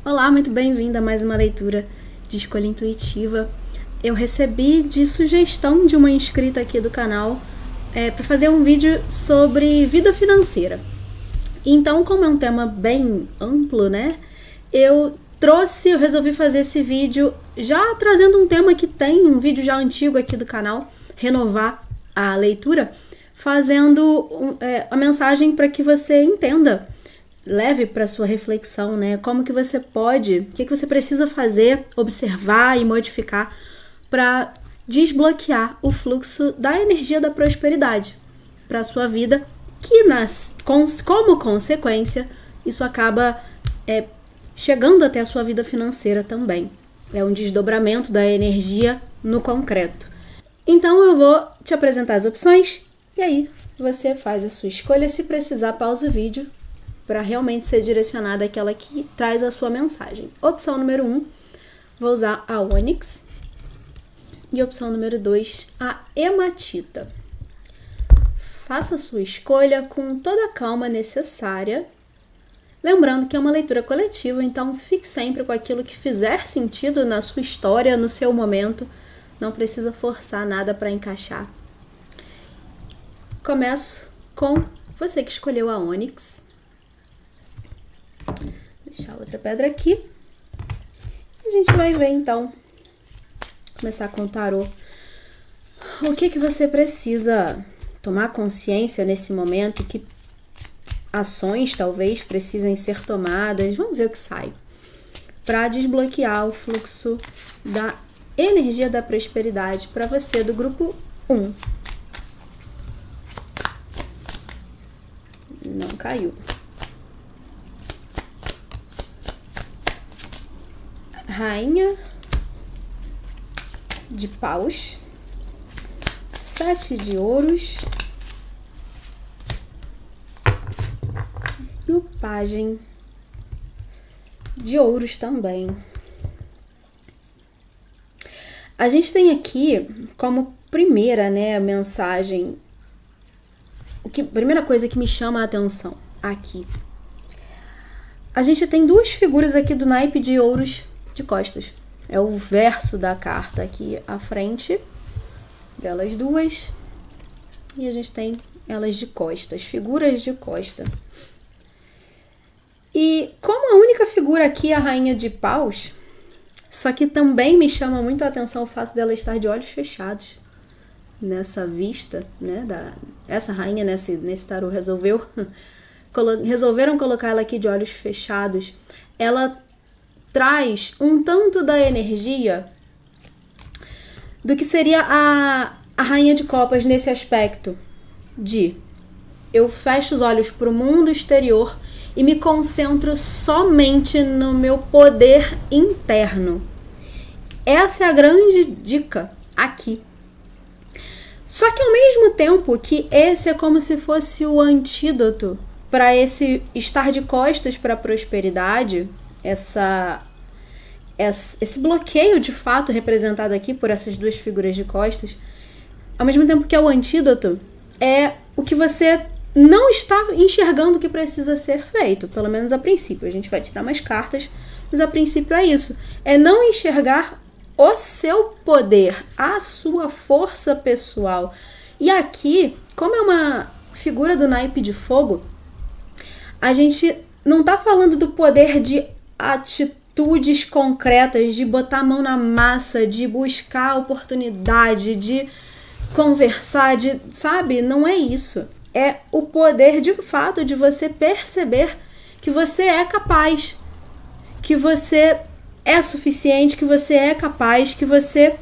Olá, muito bem-vinda a mais uma leitura de Escolha Intuitiva. Eu recebi de sugestão de uma inscrita aqui do canal para fazer um vídeo sobre vida financeira. Então, como é um tema bem amplo, né? Eu resolvi fazer esse vídeo já trazendo um tema que tem um vídeo já antigo aqui do canal, renovar a leitura, fazendo a mensagem para que você entenda, leve para sua reflexão, né? Como que você pode, o que você precisa fazer, observar e modificar para desbloquear o fluxo da energia da prosperidade para a sua vida, que como consequência, isso acaba chegando até a sua vida financeira também. É um desdobramento da energia no concreto. Então eu vou te apresentar as opções e aí você faz a sua escolha. Se precisar, pausa o vídeo para realmente ser direcionada àquela que traz a sua mensagem. Opção número 1, vou usar a ônix. E opção número 2, a hematita. Faça a sua escolha com toda a calma necessária. Lembrando que é uma leitura coletiva, então fique sempre com aquilo que fizer sentido na sua história, no seu momento. Não precisa forçar nada para encaixar. Começo com você que escolheu a ônix. Deixar outra pedra aqui. A gente vai ver então, começar com o tarô. O que você precisa tomar consciência nesse momento, que ações talvez precisem ser tomadas. Vamos ver o que sai. Para desbloquear o fluxo da energia da prosperidade para você do grupo 1. Não caiu. Rainha de paus, 7 de ouros e o pajem de ouros também. A gente tem aqui como primeira, mensagem, primeira coisa que me chama a atenção aqui. A gente tem duas figuras aqui do naipe de ouros de costas. É o verso da carta aqui à frente delas duas. E a gente tem elas de costas, figuras de costa. E como a única figura aqui é a rainha de paus, só que também me chama muito a atenção o fato dela estar de olhos fechados nessa vista, né? Essa rainha nesse tarô resolveram colocar ela aqui de olhos fechados. Ela traz um tanto da energia do que seria a rainha de copas nesse aspecto de eu fecho os olhos para o mundo exterior e me concentro somente no meu poder interno. Essa é a grande dica aqui. Só que ao mesmo tempo que esse é como se fosse o antídoto para esse estar de costas para a prosperidade, esse bloqueio de fato representado aqui por essas duas figuras de costas, ao mesmo tempo que é o antídoto, é o que você não está enxergando que precisa ser feito, pelo menos a princípio. A gente vai tirar mais cartas, mas a princípio é isso. É não enxergar o seu poder, a sua força pessoal. E aqui, como é uma figura do naipe de fogo, a gente não está falando do poder de atitudes concretas, de botar a mão na massa, de buscar oportunidade, de conversar, sabe? Não é isso. É o poder de fato de você perceber que você é capaz, que você é suficiente, que você é capaz, que você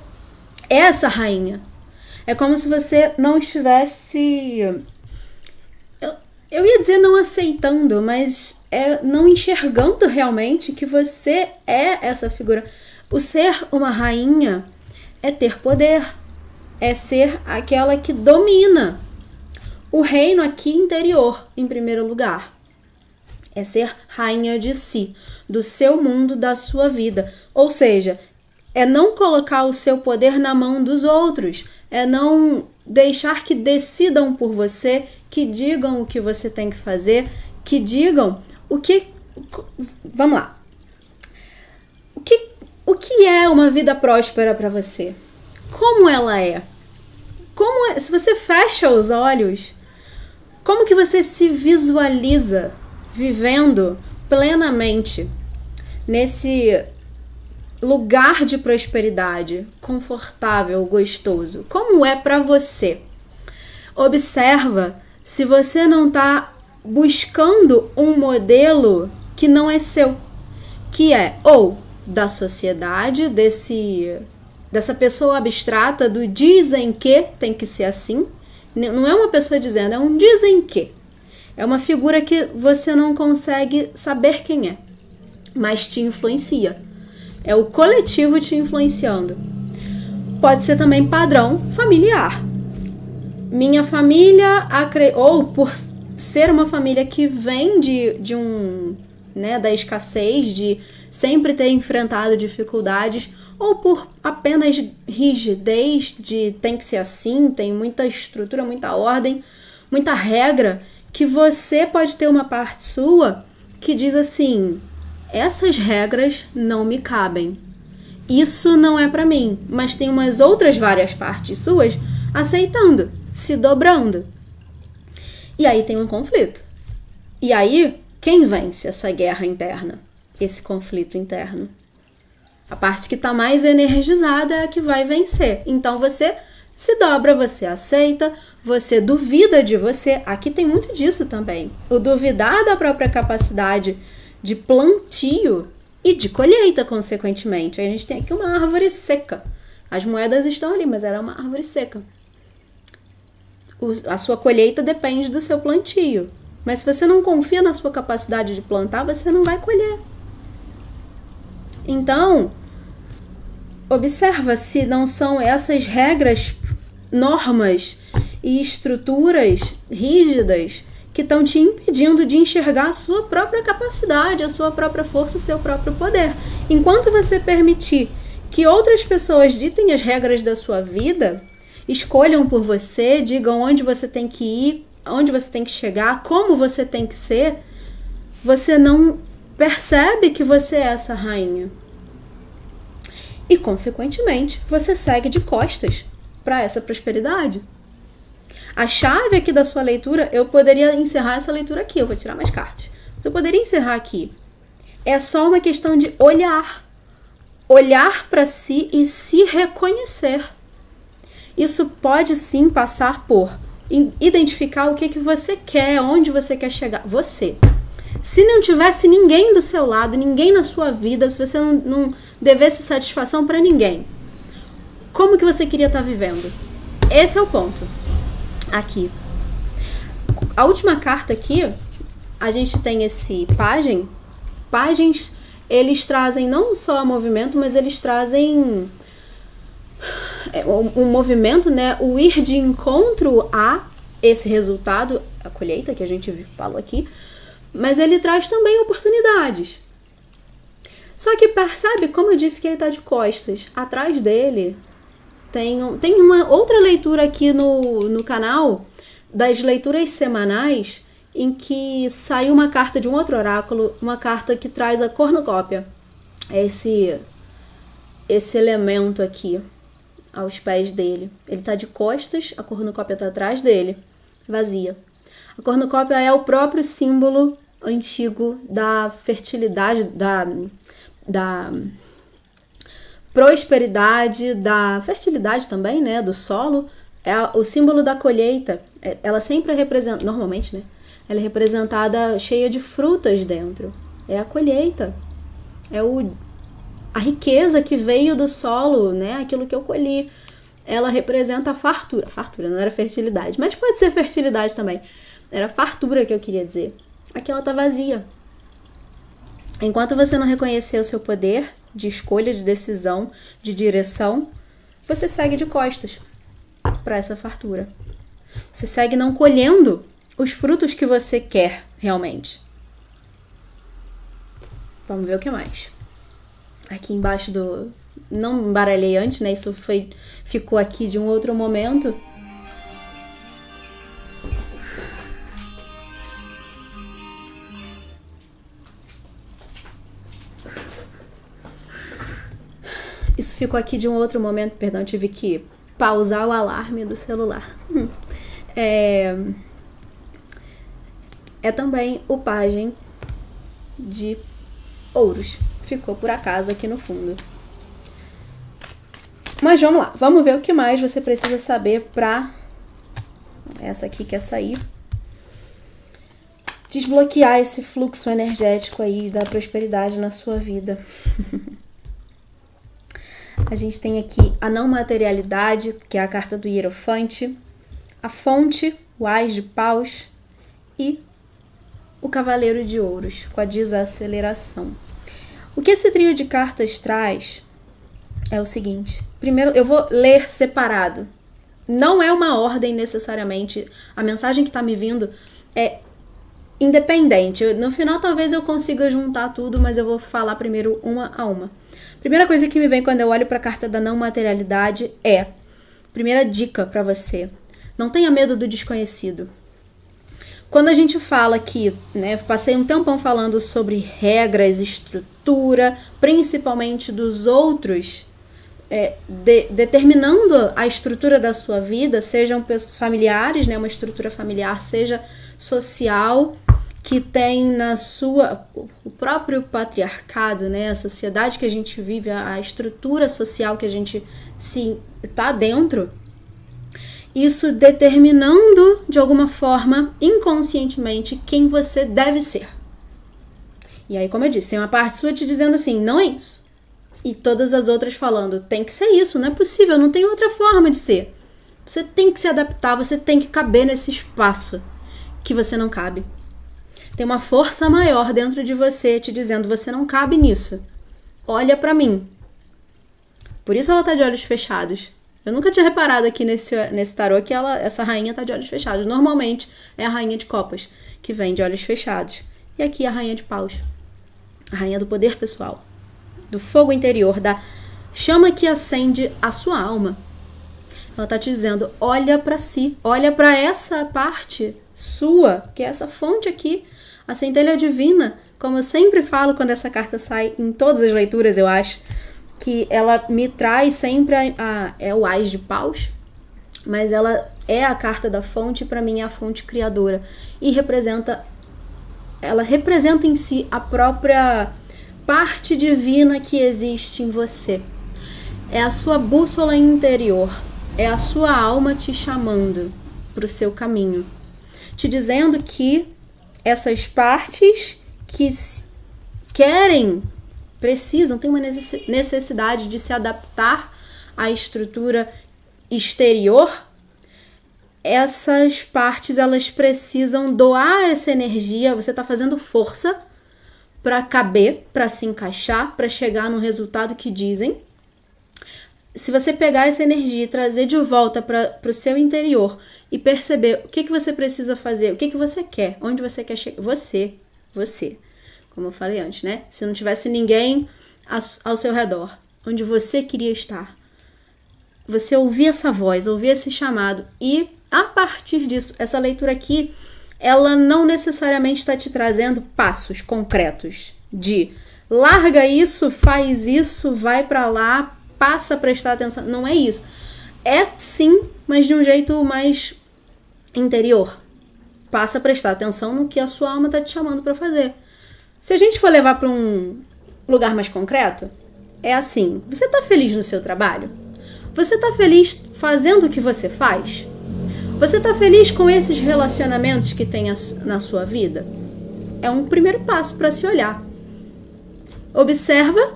é essa rainha. É como se você não estivesse... Eu ia dizer não aceitando, mas não enxergando realmente que você é essa figura. O ser uma rainha é ter poder, é ser aquela que domina o reino aqui interior, em primeiro lugar. É ser rainha de si, do seu mundo, da sua vida. Ou seja, é não colocar o seu poder na mão dos outros, é não deixar que decidam por você, que digam o que você tem que fazer, que digam o que... Vamos lá. que é uma vida próspera para você? Como ela é? Se você fecha os olhos, como que você se visualiza vivendo plenamente nesse lugar de prosperidade, confortável, gostoso? Como é para você? Observa se você não está buscando um modelo que não é seu, que é ou da sociedade, dessa pessoa abstrata do dizem que tem que ser assim. Não é uma pessoa dizendo, é um dizem que. É uma figura que você não consegue saber quem é, mas te influencia. É o coletivo te influenciando. Pode ser também padrão familiar. Minha família, ou por ser uma família que vem de da escassez, de sempre ter enfrentado dificuldades, ou por apenas rigidez de tem que ser assim, tem muita estrutura, muita ordem, muita regra, que você pode ter uma parte sua que diz assim, essas regras não me cabem. Isso não é pra mim, mas tem umas outras várias partes suas aceitando, se dobrando. E aí tem um conflito. E aí, quem vence essa guerra interna? Esse conflito interno? A parte que está mais energizada é a que vai vencer. Então você se dobra, você aceita, você duvida de você. Aqui tem muito disso também. O duvidar da própria capacidade de plantio e de colheita, consequentemente. A gente tem aqui uma árvore seca. As moedas estão ali, mas ela é uma árvore seca. A sua colheita depende do seu plantio. Mas se você não confia na sua capacidade de plantar, você não vai colher. Então, observa se não são essas regras, normas e estruturas rígidas que estão te impedindo de enxergar a sua própria capacidade, a sua própria força, o seu próprio poder. Enquanto você permitir que outras pessoas ditem as regras da sua vida, escolham por você, digam onde você tem que ir, onde você tem que chegar, como você tem que ser, você não percebe que você é essa rainha. E, consequentemente, você segue de costas para essa prosperidade. A chave aqui da sua leitura, eu poderia encerrar essa leitura aqui, eu vou tirar mais cartas. Mas eu poderia encerrar aqui. É só uma questão de olhar. Olhar para si e se reconhecer. Isso pode sim passar por identificar o que você quer, onde você quer chegar. Você. Se não tivesse ninguém do seu lado, ninguém na sua vida, se você não devesse satisfação para ninguém, como que você queria estar vivendo? Esse é o ponto. Aqui. A última carta aqui, a gente tem esse pajem. Pajens, eles trazem não só movimento, mas eles trazem um movimento, né? O ir de encontro a esse resultado, a colheita que a gente falou aqui, mas ele traz também oportunidades. Só que percebe, como eu disse, que ele está de costas. Atrás dele tem uma outra leitura aqui no canal, das leituras semanais, em que saiu uma carta de um outro oráculo, uma carta que traz a cornucópia. É esse elemento aqui, aos pés dele. Ele está de costas, a cornucópia está atrás dele, vazia. A cornucópia é o próprio símbolo antigo da fertilidade, da prosperidade, da fertilidade também, né, do solo. É o símbolo da colheita. Ela sempre é representada, normalmente, né, ela é representada cheia de frutas dentro. É a colheita. É a riqueza que veio do solo, né, aquilo que eu colhi. Ela representa a fartura. Fartura, não era fertilidade, mas pode ser fertilidade também. Era fartura que eu queria dizer. Aqui ela tá vazia. Enquanto você não reconhecer o seu poder de escolha, de decisão, de direção, você segue de costas para essa fartura. Você segue não colhendo os frutos que você quer realmente. Vamos ver o que mais. Aqui embaixo do... Não embaralhei antes, né? Isso ficou aqui de um outro momento. Isso ficou aqui de um outro momento, perdão, tive que pausar o alarme do celular. É também o pajem de ouros. Ficou por acaso aqui no fundo. Mas vamos lá, vamos ver o que mais você precisa saber pra... Essa aqui quer sair. Desbloquear esse fluxo energético aí da prosperidade na sua vida. A gente tem aqui a não materialidade, que é a carta do Hierofante, a fonte, o Ás de Paus e o Cavaleiro de Ouros, com a desaceleração. O que esse trio de cartas traz é o seguinte. Primeiro, eu vou ler separado. Não é uma ordem necessariamente. A mensagem que está me vindo é independente. No final, talvez eu consiga juntar tudo, mas eu vou falar primeiro uma a uma. Primeira coisa que me vem quando eu olho para a carta da não materialidade é... Primeira dica para você. Não tenha medo do desconhecido. Quando a gente fala aqui, né, passei um tempão falando sobre regras, estrutura, principalmente dos outros, determinando a estrutura da sua vida, sejam familiares, né, uma estrutura familiar, seja social, que tem na sua, o próprio patriarcado, né, a sociedade que a gente vive, a estrutura social que a gente está dentro, isso determinando, de alguma forma, inconscientemente, quem você deve ser. E aí, como eu disse, tem uma parte sua te dizendo assim, não é isso. E todas as outras falando, tem que ser isso, não é possível, não tem outra forma de ser. Você tem que se adaptar, você tem que caber nesse espaço que você não cabe. Tem uma força maior dentro de você te dizendo, você não cabe nisso. Olha pra mim. Por isso ela tá de olhos fechados. Eu nunca tinha reparado aqui nesse tarô que essa rainha tá de olhos fechados. Normalmente é a rainha de copas, que vem de olhos fechados. E aqui a rainha de paus. A rainha do poder pessoal. Do fogo interior, da chama que acende a sua alma. Ela tá te dizendo, olha pra si. Olha pra essa parte sua, que é essa fonte aqui. A centelha divina. Como eu sempre falo quando essa carta sai em todas as leituras, eu acho. Que ela me traz sempre é o Ás de Paus, mas ela é a carta da fonte, para mim é a fonte criadora, e ela representa em si a própria parte divina que existe em você. É a sua bússola interior, é a sua alma te chamando para o seu caminho, te dizendo que essas partes que precisam, tem uma necessidade de se adaptar à estrutura exterior, essas partes elas precisam doar essa energia, você está fazendo força para caber, para se encaixar, para chegar no resultado que dizem. Se você pegar essa energia e trazer de volta para o seu interior e perceber o que você precisa fazer, o que você quer, onde você quer chegar, você. Como eu falei antes, né? Se não tivesse ninguém ao seu redor, onde você queria estar. Você ouvir essa voz, ouvir esse chamado. E, a partir disso, essa leitura aqui, ela não necessariamente está te trazendo passos concretos de larga isso, faz isso, vai para lá, passa a prestar atenção. Não é isso. É sim, mas de um jeito mais interior. Passa a prestar atenção no que a sua alma está te chamando para fazer. Se a gente for levar para um lugar mais concreto, é assim, você está feliz no seu trabalho? Você está feliz fazendo o que você faz? Você está feliz com esses relacionamentos que tem na sua vida? É um primeiro passo para se olhar. Observa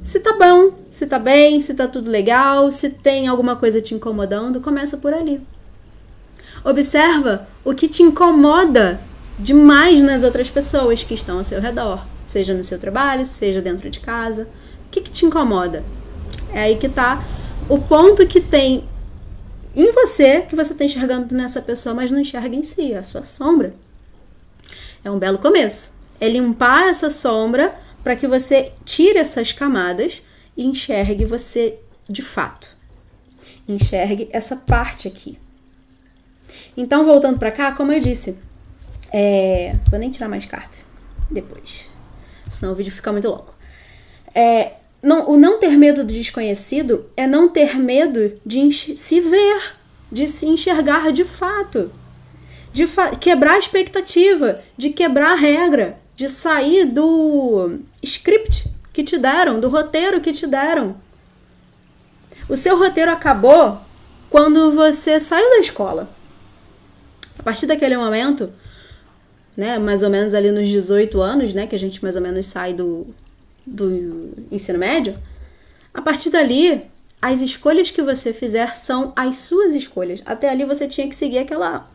se tá bom, se tá bem, se tá tudo legal, se tem alguma coisa te incomodando, começa por ali. Observa o que te incomoda demais nas outras pessoas que estão ao seu redor, seja no seu trabalho, seja dentro de casa. O que te incomoda? É aí que tá o ponto que tem em você, que você está enxergando nessa pessoa, mas não enxerga em si, é a sua sombra. É um belo começo. É limpar essa sombra para que você tire essas camadas e enxergue você de fato. Enxergue essa parte aqui. Então, voltando para cá, como eu disse, vou nem tirar mais carta depois, senão o vídeo fica muito longo. o não ter medo do desconhecido é não ter medo de se ver, de se enxergar de fato, de quebrar a expectativa, de quebrar a regra, de sair do script que te deram, do roteiro que te deram. O seu roteiro acabou quando você saiu da escola. A partir daquele momento, né, mais ou menos ali nos 18 anos, né, que a gente mais ou menos sai do ensino médio, a partir dali, as escolhas que você fizer são as suas escolhas. Até ali você tinha que seguir aquela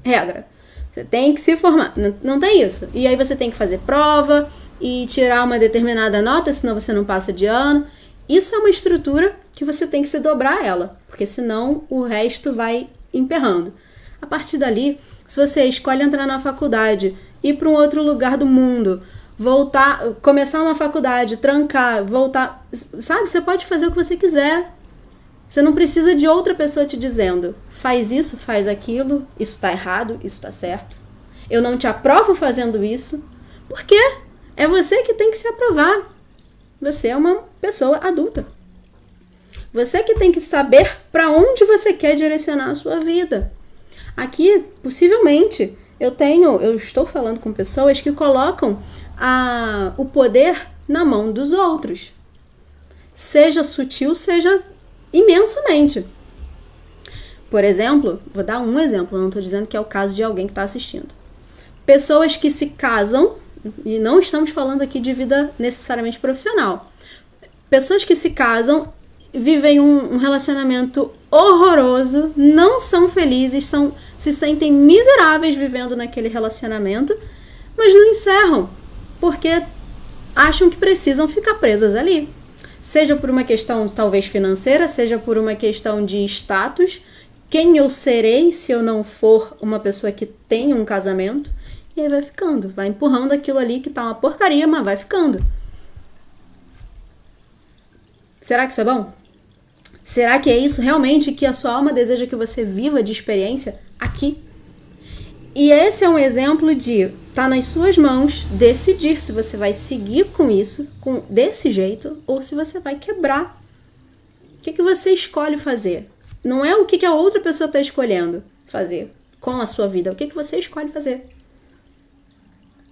regra. Você tem que se formar. Não tem isso. E aí você tem que fazer prova e tirar uma determinada nota, senão você não passa de ano. Isso é uma estrutura que você tem que se dobrar a ela, porque senão o resto vai emperrando. A partir dali, se você escolhe entrar na faculdade, ir para um outro lugar do mundo, voltar, começar uma faculdade, trancar, voltar, sabe? Você pode fazer o que você quiser. Você não precisa de outra pessoa te dizendo, faz isso, faz aquilo, isso tá errado, isso tá certo. Eu não te aprovo fazendo isso. Por quê? É você que tem que se aprovar. Você é uma pessoa adulta. Você que tem que saber para onde você quer direcionar a sua vida. Aqui, possivelmente, eu estou falando com pessoas que colocam o poder na mão dos outros. Seja sutil, seja imensamente. Por exemplo, vou dar um exemplo, não estou dizendo que é o caso de alguém que está assistindo. Pessoas que se casam, e não estamos falando aqui de vida necessariamente profissional. Pessoas que se casam, vivem um relacionamento horroroso, não são felizes, se sentem miseráveis vivendo naquele relacionamento, mas não encerram, porque acham que precisam ficar presas ali. Seja por uma questão talvez financeira, seja por uma questão de status, quem eu serei se eu não for uma pessoa que tem um casamento, e aí vai ficando, vai empurrando aquilo ali que tá uma porcaria, mas vai ficando. Será que isso é bom? Será que é isso realmente que a sua alma deseja que você viva de experiência aqui? E esse é um exemplo de tá nas suas mãos decidir se você vai seguir com isso, desse jeito, ou se você vai quebrar. O que você escolhe fazer? Não é o que a outra pessoa está escolhendo fazer com a sua vida, é o que você escolhe fazer.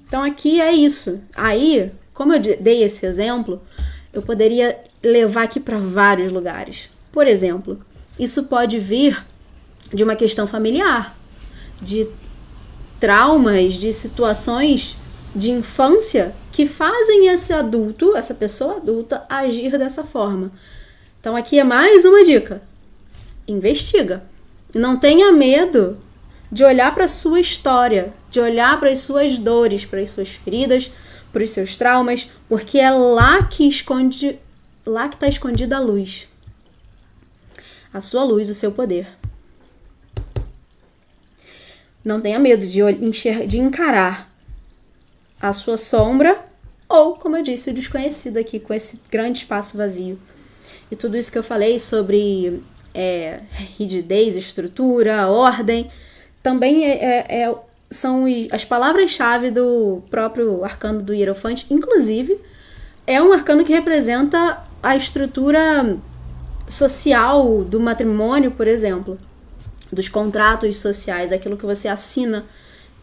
Então aqui é isso. Aí, como eu dei esse exemplo, eu poderia levar aqui para vários lugares. Por exemplo, isso pode vir de uma questão familiar, de traumas, de situações de infância que fazem essa pessoa adulta, agir dessa forma. Então aqui é mais uma dica. Investiga. Não tenha medo de olhar para a sua história, de olhar para as suas dores, para as suas feridas, para os seus traumas, porque é lá que está escondida a luz. A sua luz, o seu poder. Não tenha medo de encarar a sua sombra ou, como eu disse, o desconhecido aqui, com esse grande espaço vazio. E tudo isso que eu falei sobre rigidez, estrutura, ordem, também são as palavras-chave do próprio arcano do Hierofante. Inclusive, é um arcano que representa a estrutura social do matrimônio, por exemplo, dos contratos sociais, aquilo que você assina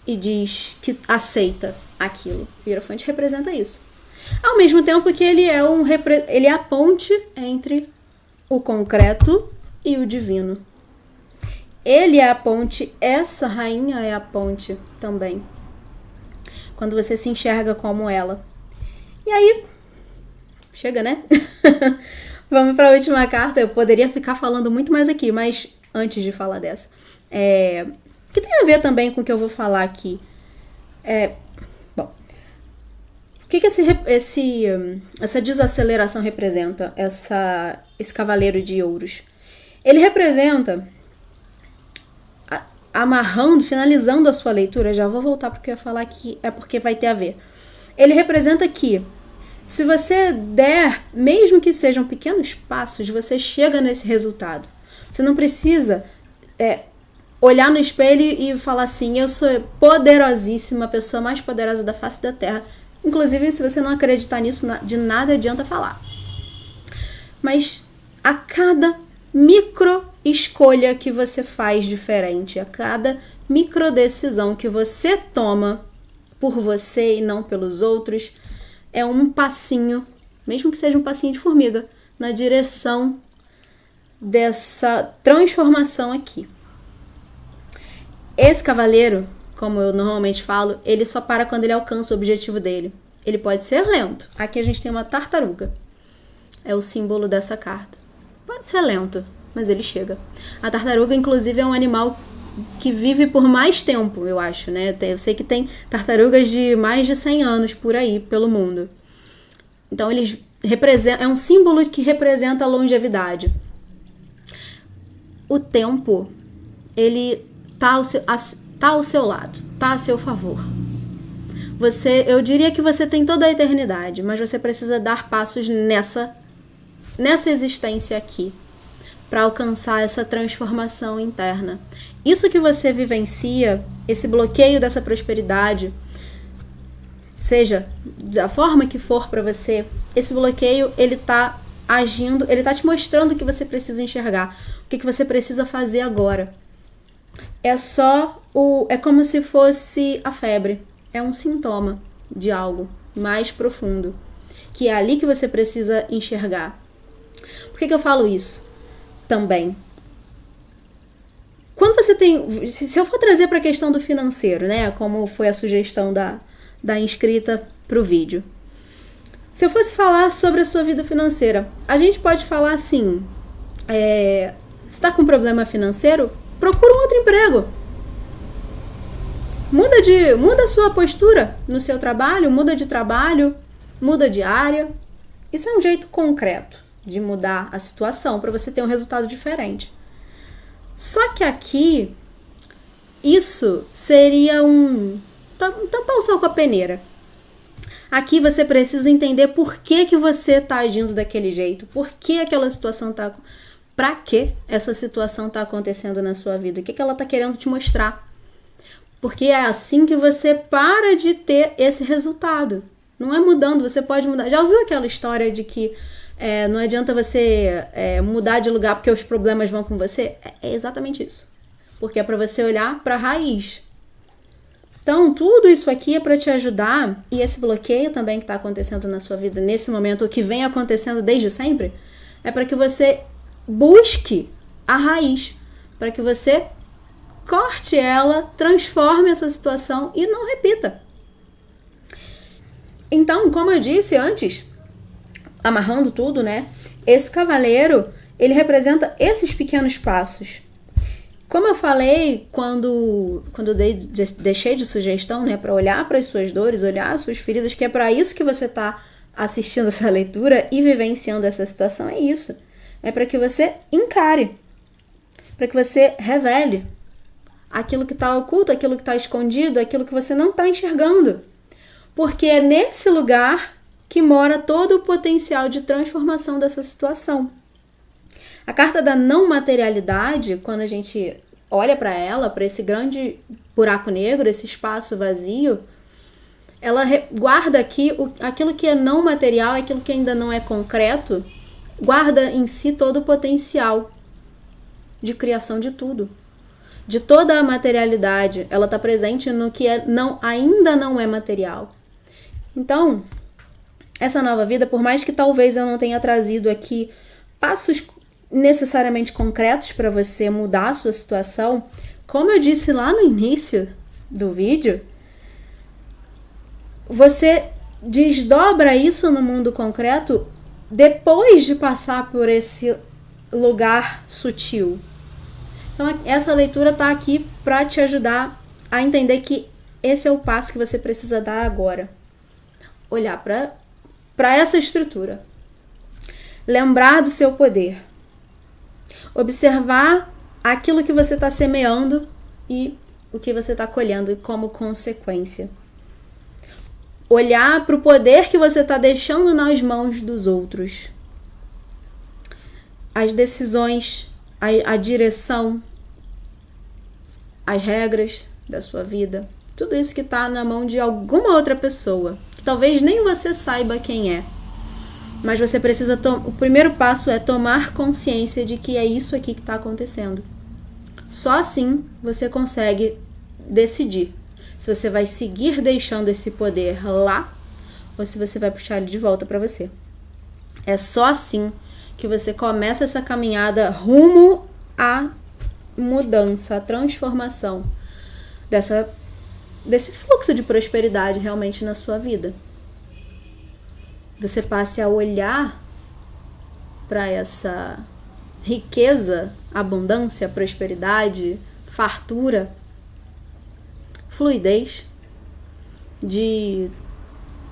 e diz que aceita aquilo. O Hierofante representa isso. Ao mesmo tempo que ele é a ponte entre o concreto e o divino. Ele é a ponte, essa rainha é a ponte também. Quando você se enxerga como ela. E aí, chega, né? Vamos para a última carta. Eu poderia ficar falando muito mais aqui, mas antes de falar dessa, que tem a ver também com o que eu vou falar aqui. Bom, o que essa desaceleração representa? Esse cavaleiro de ouros. Ele representa, finalizando a sua leitura, já vou voltar porque eu ia falar aqui, porque vai ter a ver. Ele representa que, se você der, mesmo que sejam pequenos passos, você chega nesse resultado. Você não precisa olhar no espelho e falar assim, eu sou poderosíssima, a pessoa mais poderosa da face da Terra. Inclusive, se você não acreditar nisso, de nada adianta falar. mas a cada micro escolha que você faz diferente, a cada micro decisão que você toma por você e não pelos outros, é um passinho, mesmo que seja um passinho de formiga, na direção dessa transformação aqui. Esse cavaleiro, como eu normalmente falo, ele só para quando ele alcança o objetivo dele. Ele pode ser lento. Aqui a gente tem uma tartaruga. É o símbolo dessa carta. Pode ser lento, mas ele chega. A tartaruga, inclusive, é um animal que vive por mais tempo, eu acho, né? Eu sei que tem tartarugas de mais de 100 anos por aí, pelo mundo. Então, eles representam, é um símbolo que representa a longevidade. O tempo, ele tá ao seu lado, tá a seu favor. Eu diria que você tem toda a eternidade, mas você precisa dar passos nessa existência aqui, para alcançar essa transformação interna. Isso que você vivencia, esse bloqueio dessa prosperidade, seja da forma que for para você, esse bloqueio, ele tá agindo, ele tá te mostrando o que você precisa enxergar, o que você precisa fazer agora. É como se fosse a febre, é um sintoma de algo mais profundo, que é ali que você precisa enxergar. Por que eu falo isso também? Quando você tem... Se eu for trazer para a questão do financeiro, né? Como foi a sugestão da inscrita para o vídeo. Se eu fosse falar sobre a sua vida financeira, a gente pode falar assim... você está com problema financeiro? Procura um outro emprego. Muda a sua postura no seu trabalho, muda de trabalho, muda de área. Isso é um jeito concreto de mudar a situação para você ter um resultado diferente. Só que aqui, isso seria tampar o sol com a peneira. Aqui você precisa entender por que você está agindo daquele jeito, por que aquela situação está... Para que essa situação está acontecendo na sua vida? O que ela está querendo te mostrar? Porque é assim que você para de ter esse resultado. Não é mudando, você pode mudar. Já ouviu aquela história de que não adianta você mudar de lugar porque os problemas vão com você? É exatamente isso. Porque é para você olhar para a raiz. Então, tudo isso aqui é para te ajudar. E esse bloqueio também que está acontecendo na sua vida nesse momento, que vem acontecendo desde sempre, é para que você busque a raiz, para que você corte ela, transforme essa situação e não repita. Então, como eu disse antes, amarrando tudo, né? Esse cavaleiro, ele representa esses pequenos passos. Como eu falei quando eu deixei de sugestão, né? Para olhar para as suas dores, olhar as suas feridas, que é para isso que você está assistindo essa leitura e vivenciando essa situação, é isso. É para que você encare, para que você revele aquilo que está oculto, aquilo que está escondido, aquilo que você não está enxergando. Porque é nesse lugar que mora todo o potencial de transformação dessa situação. A carta da não materialidade, quando a gente olha para ela, para esse grande buraco negro, esse espaço vazio, ela guarda aqui aquilo que é não material, aquilo que ainda não é concreto, guarda em si todo o potencial de criação de tudo. De toda a materialidade, ela está presente no que ainda não é material. Então, essa nova vida, por mais que talvez eu não tenha trazido aqui passos necessariamente concretos para você mudar a sua situação, como eu disse lá no início do vídeo, você desdobra isso no mundo concreto depois de passar por esse lugar sutil. Então, essa leitura está aqui para te ajudar a entender que esse é o passo que você precisa dar agora. Olhar para essa estrutura. Lembrar do seu poder. Observar aquilo que você está semeando e o que você está colhendo como consequência. Olhar para o poder que você está deixando nas mãos dos outros. As decisões, a direção, as regras da sua vida. Tudo isso que está na mão de alguma outra pessoa, que talvez nem você saiba quem é. Mas você precisa... O primeiro passo é tomar consciência de que é isso aqui que está acontecendo. Só assim você consegue decidir se você vai seguir deixando esse poder lá ou se você vai puxar ele de volta para você. É só assim que você começa essa caminhada rumo à mudança, à transformação desse fluxo de prosperidade realmente na sua vida. Você passe a olhar para essa riqueza, abundância, prosperidade, fartura, fluidez de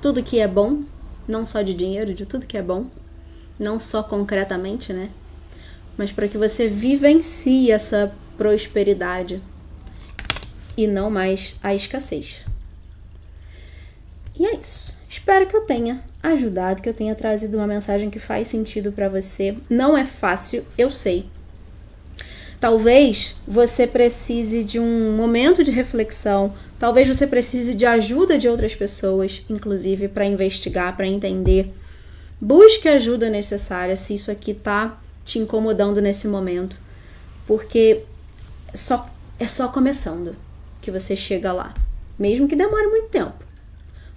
tudo que é bom, não só de dinheiro, de tudo que é bom, não só concretamente, né? Mas para que você vivencie essa prosperidade e não mais a escassez. E é isso. Espero que eu tenha ajudado, que eu tenha trazido uma mensagem que faz sentido para você. Não é fácil, eu sei. Talvez você precise de um momento de reflexão, talvez você precise de ajuda de outras pessoas, inclusive para investigar, para entender. Busque a ajuda necessária se isso aqui tá te incomodando nesse momento, porque é só começando que você chega lá, mesmo que demore muito tempo.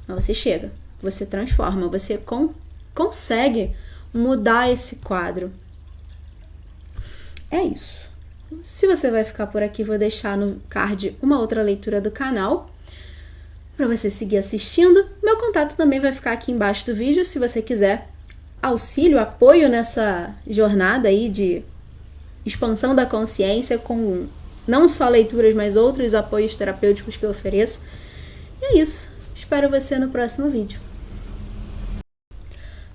Mas você chega, você transforma, você consegue mudar esse quadro. É isso. Se você vai ficar por aqui, vou deixar no card uma outra leitura do canal para você seguir assistindo. Meu contato também vai ficar aqui embaixo do vídeo, se você quiser auxílio, apoio nessa jornada aí de expansão da consciência, com não só leituras, mas outros apoios terapêuticos que eu ofereço. E é isso. Espero você no próximo vídeo.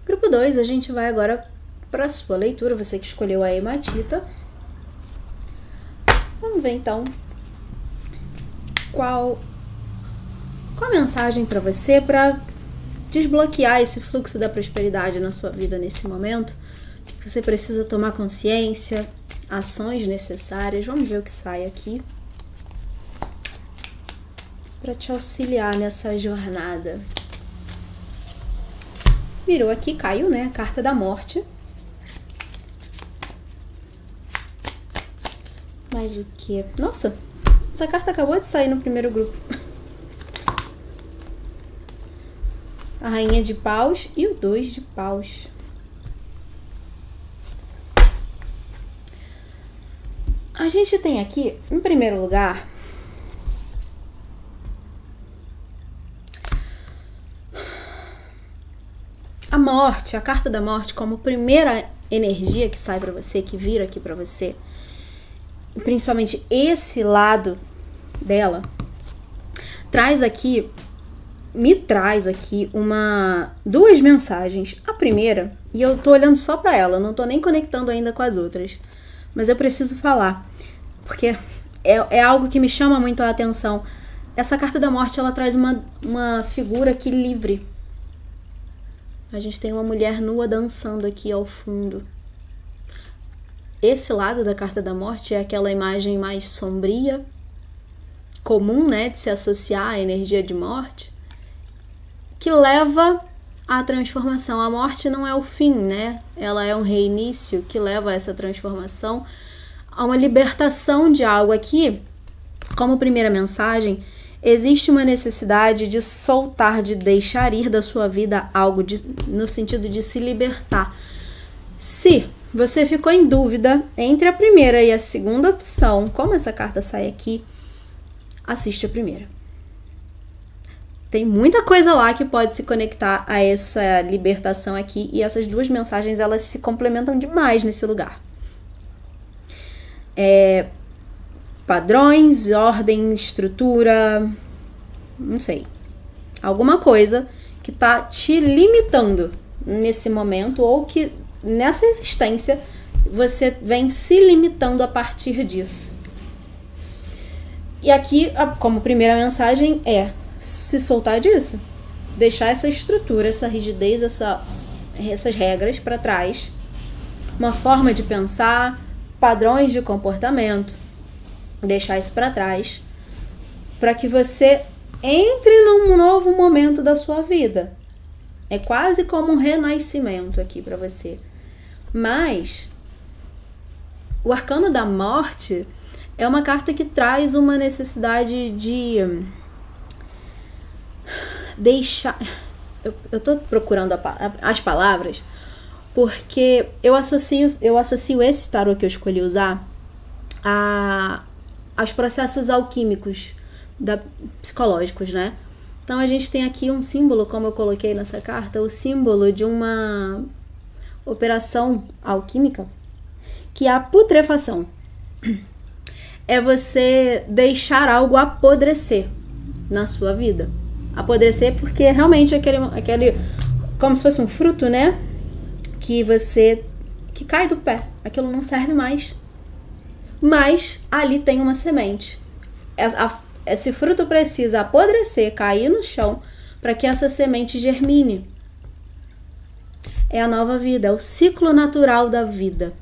Grupo 2, a gente vai agora para a sua leitura, você que escolheu a hematita. Vamos ver então qual a mensagem para você para desbloquear esse fluxo da prosperidade na sua vida nesse momento. Você precisa tomar consciência, ações necessárias. Vamos ver o que sai aqui para te auxiliar nessa jornada. Virou aqui, caiu, né? A carta da morte. Mais o que? Nossa, essa carta acabou de sair no primeiro grupo. A rainha de paus e o 2 de paus. A gente tem aqui, em primeiro lugar, a morte, a carta da morte como primeira energia que sai pra você, que vira aqui pra você. Principalmente esse lado dela me traz aqui duas mensagens. A primeira, e eu tô olhando só pra ela, não tô nem conectando ainda com as outras, mas eu preciso falar, porque é algo que me chama muito a atenção. Essa carta da morte, ela traz uma figura aqui livre. A gente tem uma mulher nua dançando aqui ao fundo. Esse lado da carta da morte é aquela imagem mais sombria, comum, né, de se associar à energia de morte, que leva à transformação. A morte não é o fim, né? Ela é um reinício que leva a essa transformação, a uma libertação de algo. Aqui, como primeira mensagem, existe uma necessidade de soltar, de deixar ir da sua vida algo, no sentido de se libertar. Se você ficou em dúvida entre a primeira e a segunda opção, como essa carta sai aqui, assiste a primeira. Tem muita coisa lá que pode se conectar a essa libertação aqui, e essas duas mensagens, elas se complementam demais nesse lugar. Padrões, ordem, estrutura, não sei. Alguma coisa que tá te limitando nesse momento, ou que nessa existência você vem se limitando a partir disso. E aqui, como primeira mensagem, se soltar disso. Deixar essa estrutura, essa rigidez, essas regras para trás. Uma forma de pensar, padrões de comportamento. Deixar isso para trás. Para que você entre num novo momento da sua vida. É quase como um renascimento aqui para você. Mas o arcano da morte é uma carta que traz uma necessidade de deixar... Eu tô procurando as palavras porque eu associo esse tarô que eu escolhi usar aos processos alquímicos psicológicos, né? Então a gente tem aqui um símbolo, como eu coloquei nessa carta, o símbolo de uma operação alquímica, que é a putrefação. É você deixar algo apodrecer na sua vida. Apodrecer porque realmente aquele como se fosse um fruto, né? Que cai do pé. Aquilo não serve mais. Mas ali tem uma semente. Esse fruto precisa apodrecer, cair no chão, para que essa semente germine. É a nova vida, é o ciclo natural da vida.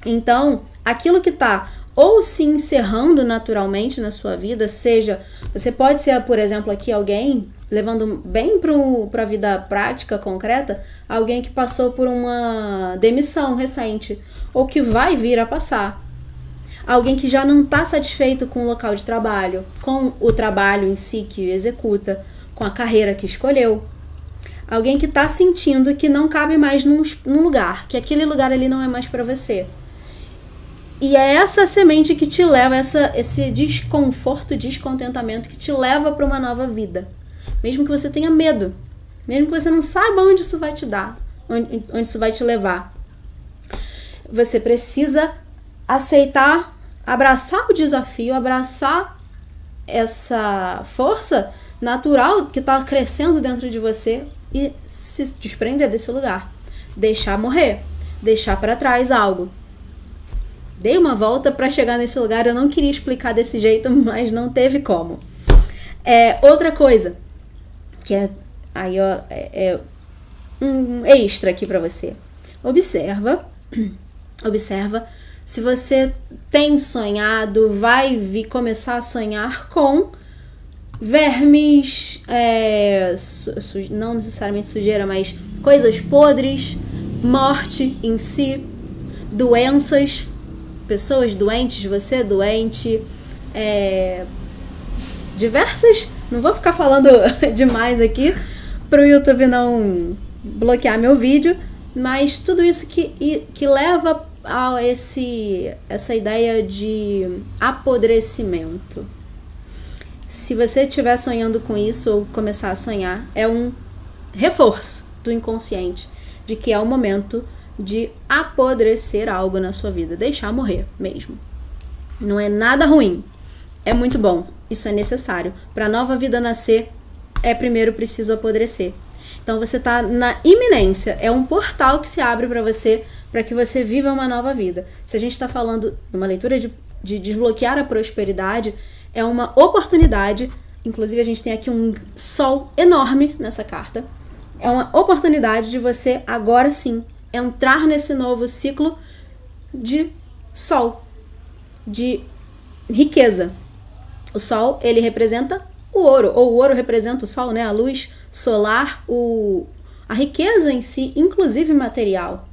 Então, aquilo que está ou se encerrando naturalmente na sua vida, seja, você pode ser, por exemplo, aqui alguém, levando bem para a vida prática, concreta, alguém que passou por uma demissão recente, ou que vai vir a passar. Alguém que já não está satisfeito com o local de trabalho, com o trabalho em si que executa, com a carreira que escolheu. Alguém que está sentindo que não cabe mais num lugar, que aquele lugar ali não é mais para você. E é essa semente que te leva, esse desconforto, descontentamento que te leva para uma nova vida. Mesmo que você tenha medo, mesmo que você não saiba onde isso vai te dar, onde isso vai te levar. Você precisa aceitar, abraçar o desafio, abraçar essa força natural que está crescendo dentro de você e se desprender desse lugar. Deixar morrer, deixar para trás algo. Dei uma volta para chegar nesse lugar, eu não queria explicar desse jeito, mas não teve como. Outra coisa, que é um extra aqui para você. Observa se você tem sonhado, vai começar a sonhar com vermes, não necessariamente sujeira, mas coisas podres, morte em si, doenças, pessoas doentes, você doente, diversas, não vou ficar falando demais aqui para o YouTube não bloquear meu vídeo, mas tudo isso que leva a essa ideia de apodrecimento. Se você estiver sonhando com isso ou começar a sonhar, é um reforço do inconsciente de que é o momento de apodrecer algo na sua vida, deixar morrer mesmo. Não é nada ruim, é muito bom, isso é necessário. Para a nova vida nascer, primeiro preciso apodrecer. Então você está na iminência, é um portal que se abre para você, para que você viva uma nova vida. Se a gente está falando numa leitura de desbloquear a prosperidade, é uma oportunidade, inclusive a gente tem aqui um sol enorme nessa carta, é uma oportunidade de você agora sim entrar nesse novo ciclo de sol, de riqueza. O sol, ele representa o ouro, ou o ouro representa o sol, né? A luz solar, a riqueza em si, inclusive material.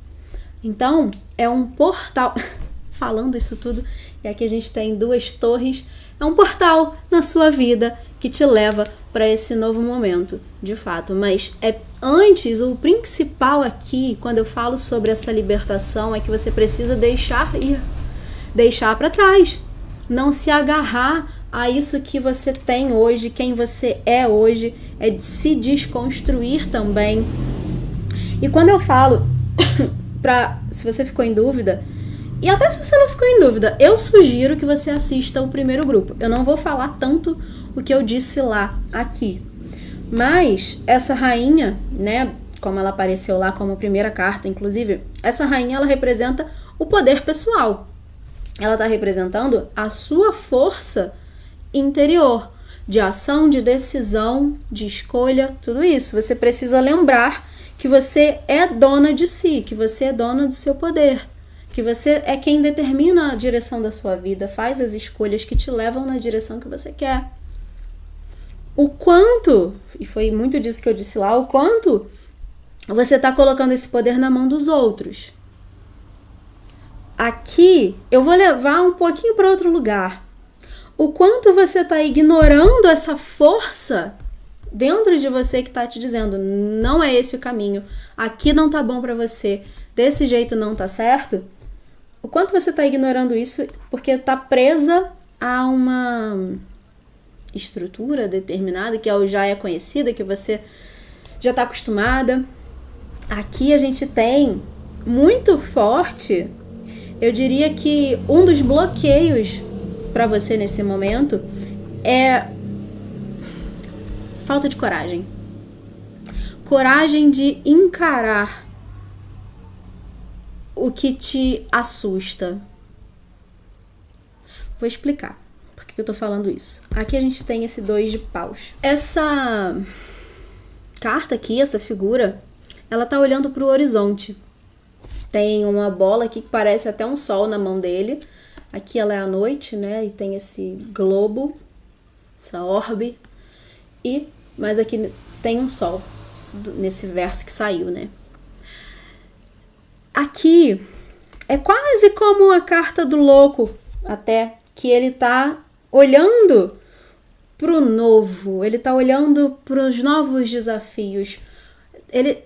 Então, é um portal, falando isso tudo, e aqui a gente tem 2 torres, é um portal na sua vida que te leva para esse novo momento, de fato. Mas antes, o principal aqui, quando eu falo sobre essa libertação, é que você precisa deixar ir, deixar para trás, não se agarrar a isso que você tem hoje, quem você é hoje, é de se desconstruir também. E quando eu falo, se você ficou em dúvida, e até se você não ficou em dúvida, eu sugiro que você assista o primeiro grupo. Eu não vou falar tanto o que eu disse lá, aqui. Mas essa rainha, né, como ela apareceu lá como primeira carta, inclusive, essa rainha, ela representa o poder pessoal. Ela está representando a sua força interior, de ação, de decisão, de escolha, tudo isso. Você precisa lembrar que você é dona de si, que você é dona do seu poder, que você é quem determina a direção da sua vida, faz as escolhas que te levam na direção que você quer. O quanto, e foi muito disso que eu disse lá, o quanto você está colocando esse poder na mão dos outros. Aqui, eu vou levar um pouquinho para outro lugar. O quanto você está ignorando essa força dentro de você que está te dizendo, não é esse o caminho, aqui não tá bom para você, desse jeito não tá certo. O quanto você está ignorando isso porque está presa a uma estrutura determinada, que já é conhecida, que você já está acostumada. Aqui a gente tem muito forte, eu diria que um dos bloqueios para você nesse momento é falta de coragem. Coragem de encarar o que te assusta. Vou explicar por que eu tô falando isso. Aqui a gente tem esse 2 de paus. Essa carta aqui, essa figura, ela tá olhando pro horizonte. Tem uma bola aqui que parece até um sol na mão dele. Aqui ela é a noite, né? E tem esse globo, essa orbe. Mas aqui tem um sol nesse verso que saiu, né? Aqui é quase como a carta do louco, até, que ele tá olhando pro novo, ele tá olhando pros novos desafios.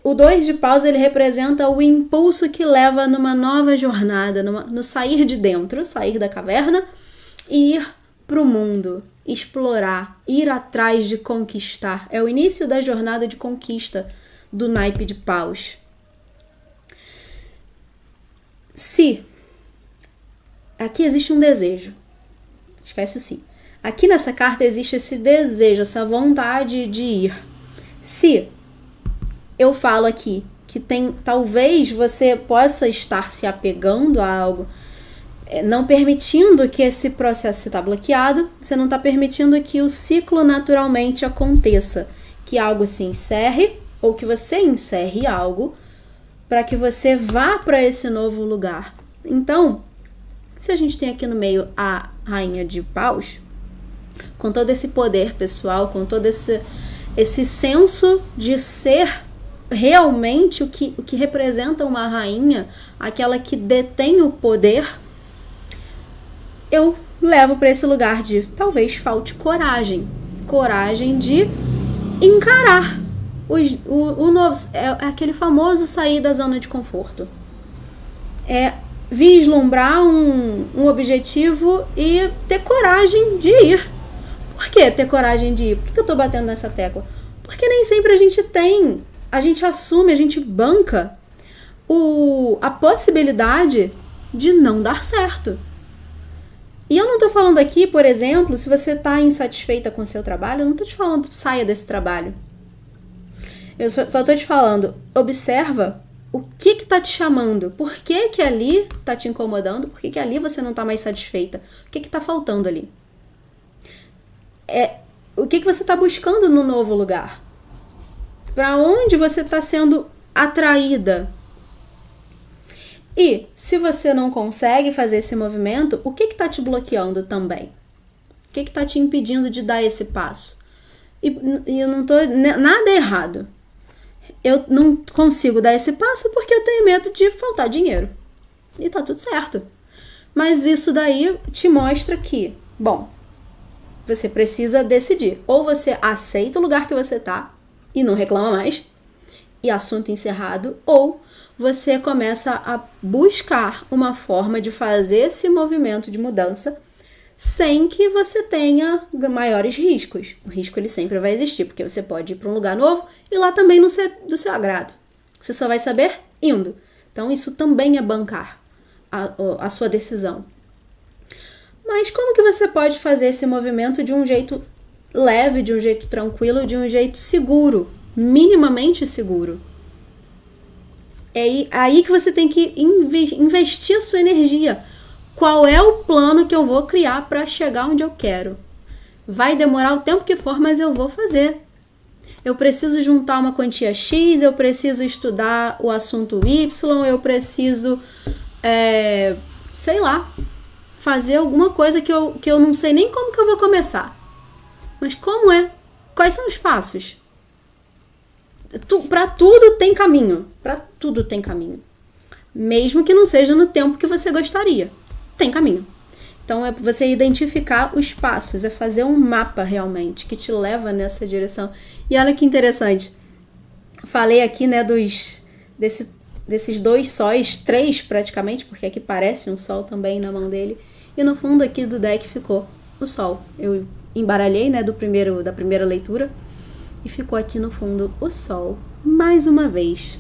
O 2 de paus, ele representa o impulso que leva numa nova jornada, no sair de dentro, sair da caverna e ir pro mundo, explorar, ir atrás de conquistar. É o início da jornada de conquista do naipe de paus. Se aqui existe um desejo, esquece o se. Aqui nessa carta existe esse desejo, essa vontade de ir. Se eu falo aqui que talvez você possa estar se apegando a algo, não permitindo que esse processo está bloqueado, você não está permitindo que o ciclo naturalmente aconteça, que algo se encerre ou que você encerre algo para que você vá para esse novo lugar. Então, se a gente tem aqui no meio a rainha de paus, com todo esse poder pessoal, com todo esse senso de ser realmente o que representa uma rainha, aquela que detém o poder, eu levo para esse lugar de talvez falte coragem de encarar o novo. É aquele famoso sair da zona de conforto. É vislumbrar um objetivo e ter coragem de ir. Por que ter coragem de ir? Por que eu tô batendo nessa tecla? Porque nem sempre a gente assume, a gente banca a possibilidade de não dar certo. E eu não tô falando aqui, por exemplo, se você tá insatisfeita com o seu trabalho, eu não tô te falando saia desse trabalho. Eu só tô te falando, observa o que tá te chamando, por que ali tá te incomodando, por que ali você não tá mais satisfeita, o que tá faltando ali. O que você tá buscando no novo lugar? Para onde você tá sendo atraída? E se você não consegue fazer esse movimento, o que tá te bloqueando também? O que tá te impedindo de dar esse passo? E eu não tô nada errado. Eu não consigo dar esse passo porque eu tenho medo de faltar dinheiro. E tá tudo certo. Mas isso daí te mostra que, bom, você precisa decidir. Ou você aceita o lugar que você tá e não reclama mais, e assunto encerrado, ou você começa a buscar uma forma de fazer esse movimento de mudança sem que você tenha maiores riscos. O risco ele sempre vai existir, porque você pode ir para um lugar novo e lá também não ser do seu agrado. Você só vai saber indo. Então isso também é bancar a sua decisão. Mas como que você pode fazer esse movimento de um jeito leve, de um jeito tranquilo, de um jeito seguro, minimamente seguro? É aí que você tem que investir a sua energia. Qual é o plano que eu vou criar para chegar onde eu quero? Vai demorar o tempo que for, mas eu vou fazer. Eu preciso juntar uma quantia X, eu preciso estudar o assunto Y, eu preciso, sei lá, fazer alguma coisa que eu não sei nem como que eu vou começar. Mas como é? Quais são os passos? Para tudo tem caminho. Para tudo tem caminho. Mesmo que não seja no tempo que você gostaria. Tem caminho. Então é você identificar os passos, é fazer um mapa realmente que te leva nessa direção. E olha que interessante. Falei aqui, né, desses 2 sóis, 3 praticamente, porque aqui parece um sol também na mão dele. E no fundo aqui do deck ficou o sol. Eu embaralhei, né, da primeira leitura. E ficou aqui no fundo o sol. Mais uma vez.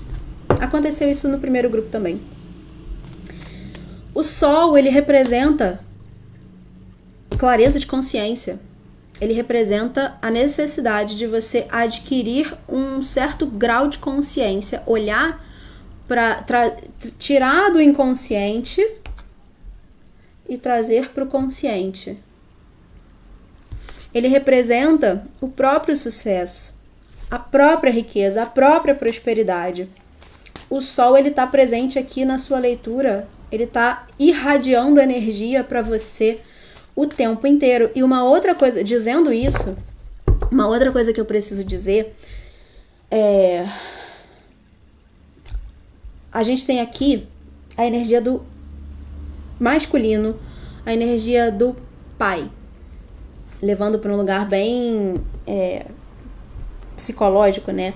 Aconteceu isso no primeiro grupo também. O sol, ele representa clareza de consciência. Ele representa a necessidade de você adquirir um certo grau de consciência, olhar para tirar do inconsciente e trazer para o consciente. Ele representa o próprio sucesso, a própria riqueza, a própria prosperidade. O sol, ele está presente aqui na sua leitura, ele está irradiando energia para você o tempo inteiro. E uma outra coisa, dizendo isso, uma outra coisa que eu preciso dizer é... A gente tem aqui a energia do masculino, a energia do pai, levando para um lugar bem psicológico, né?